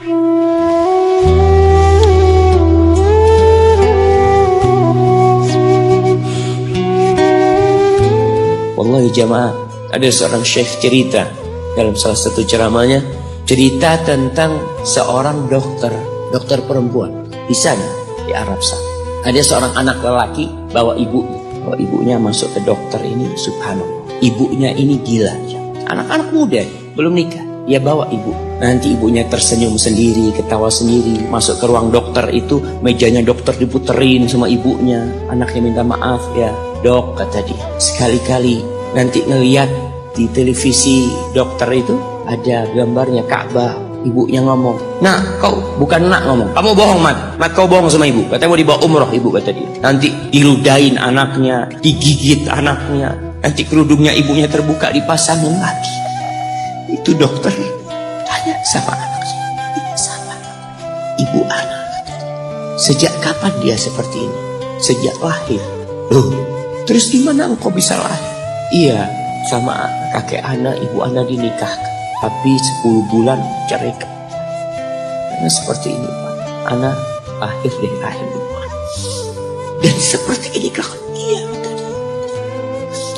Wallahi jamaah, ada seorang syekh cerita dalam salah satu ceramahnya, cerita tentang seorang dokter perempuan di sana, di Arab sana. Ada seorang anak lelaki bawa ibunya masuk ke dokter ini, subhanallah. Ibunya ini gila, anak-anak muda belum nikah, dia bawa ibu. Nanti ibunya tersenyum sendiri, ketawa sendiri, masuk ke ruang dokter itu, mejanya dokter diputerin sama ibunya. Anaknya minta maaf, ya dok, kata dia, sekali-kali nanti ngeliat di televisi dokter itu ada gambarnya Ka'bah. Ibunya ngomong, nak kau bukan nak ngomong, kamu bohong mat kau bohong sama ibu, katanya mau dibawa umroh ibu, kata dia. Nanti diludahin anaknya, digigit anaknya, nanti kerudungnya ibunya terbuka dipasangin lagi. Itu dokter tanya sama anaknya, sama ibu anak, sejak kapan dia seperti ini? Sejak lahir. Loh, terus gimana engkau bisa lahir? Iya, sama kakek anak, ibu anak dinikahkan, tapi 10 bulan cerai. Karena seperti ini Pak, anak lahir dari rahim ibu. Dan seperti ini kata dia,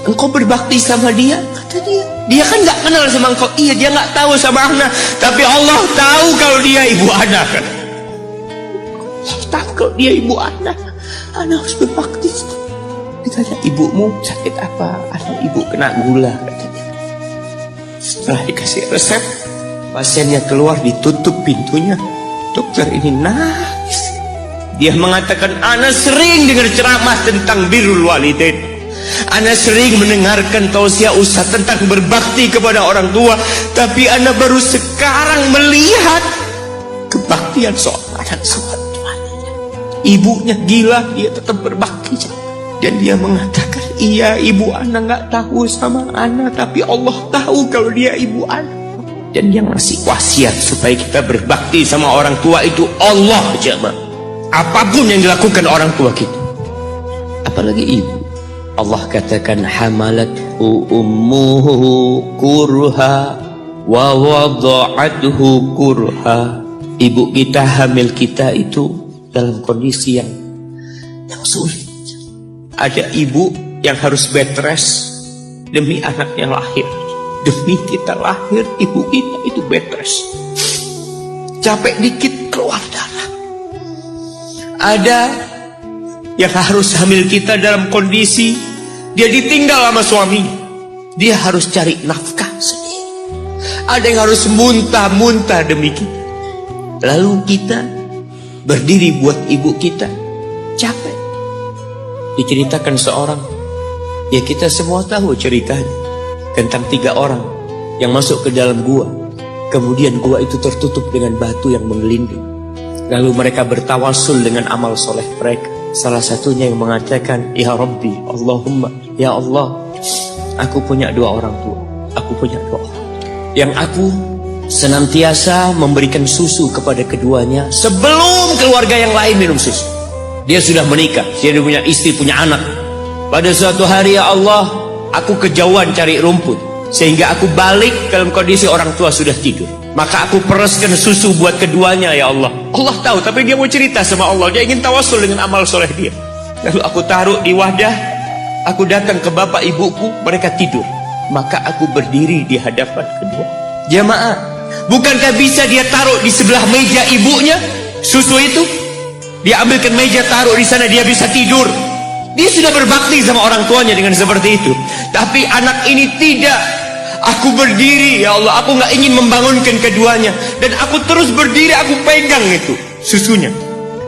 engkau berbakti sama dia, kata dia. Dia kan nggak kenal sama engkau, iya dia nggak tahu sama anak, tapi Allah tahu kalau dia ibu anak. Allah tahu kalau dia ibu anak harus berbakti. Ditanya, ibumu sakit apa? Anak ibu kena gula, katanya. Setelah dikasih resep, pasiennya keluar, ditutup pintunya. Dokter ini nangis. Dia mengatakan, ana sering dengar ceramah tentang birrul walidain. Ana sering mendengarkan tausiah ustaz tentang berbakti kepada orang tua, tapi ana baru sekarang melihat kebaktian seorang anak sama tuanya. Ibunya gila, dia tetap berbakti. Dan dia mengatakan, iya ibu anak nggak tahu sama anak, tapi Allah tahu kalau dia ibu anak. Dan yang ngasih wasiat supaya kita berbakti sama orang tua itu Allah, jemaah. Apapun yang dilakukan orang tua kita, apalagi ibu. Allah katakan, hamalathu ummuhu kurha wa wada'athu kurha. Ibu kita, hamil kita itu dalam kondisi yang sulit. Ada ibu yang harus bed rest demi anak yang lahir. Demi kita lahir, ibu kita itu bed rest. Capek dikit keluar darah. Ada yang harus hamil kita dalam kondisi dia ditinggal sama suami, dia harus cari nafkah sendiri. Ada yang harus muntah-muntah demi kita. Lalu kita berdiri buat ibu kita, capek. Diceritakan seorang, ya kita semua tahu ceritanya, tentang 3 orang yang masuk ke dalam gua. Kemudian gua itu tertutup dengan batu yang menggelinding. Lalu mereka bertawasul dengan amal soleh mereka. Salah satunya yang mengatakan, ya Rabbi, Allahumma, ya Allah, aku punya 2 orang tua. Aku punya 2 orang yang aku senantiasa memberikan susu kepada keduanya sebelum keluarga yang lain minum susu. Dia sudah menikah, dia punya istri, punya anak. Pada suatu hari, ya Allah, aku kejauhan cari rumput, sehingga aku balik dalam kondisi orang tua sudah tidur. Maka aku pereskan susu buat keduanya, ya Allah. Allah tahu, tapi dia mau cerita sama Allah. Dia ingin tawasul dengan amal soleh dia. Lalu aku taruh di wadah, aku datang ke bapak ibuku, mereka tidur. Maka aku berdiri di hadapan kedua. Jamaah, bukankah bisa dia taruh di sebelah meja ibunya susu itu? Dia ambilkan meja, taruh di sana, dia bisa tidur. Dia sudah berbakti sama orang tuanya dengan seperti itu. Tapi anak ini tidak. Aku berdiri, ya Allah, aku nggak ingin membangunkan keduanya. Dan aku terus berdiri, aku pegang itu susunya.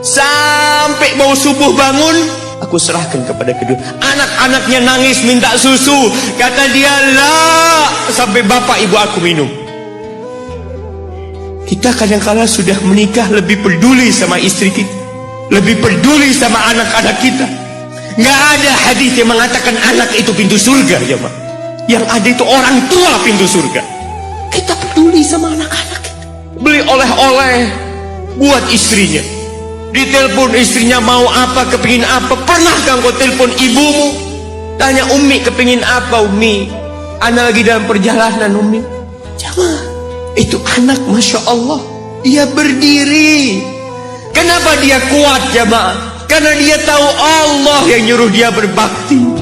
Sampai mau subuh bangun, aku serahkan kepada kedua. Anak-anaknya nangis minta susu. Kata dia, lah, sampai bapak ibu aku minum. Kita kadang-kala sudah menikah lebih peduli sama istri kita, lebih peduli sama anak-anak kita. Nggak ada hadis yang mengatakan anak itu pintu surga, jemaah. Yang ada itu orang tua pintu surga. Kita peduli sama anak-anak kita. Beli oleh-oleh buat istrinya. Ditelepon istrinya mau apa, kepingin apa. Pernahkah engkau telepon ibumu? Tanya, Umi kepingin apa, Umi? Anak lagi dalam perjalanan, Umi. Jemaah, itu anak, Masya Allah. Dia berdiri. Kenapa dia kuat jemaah? Karena dia tahu Allah yang nyuruh dia berbakti.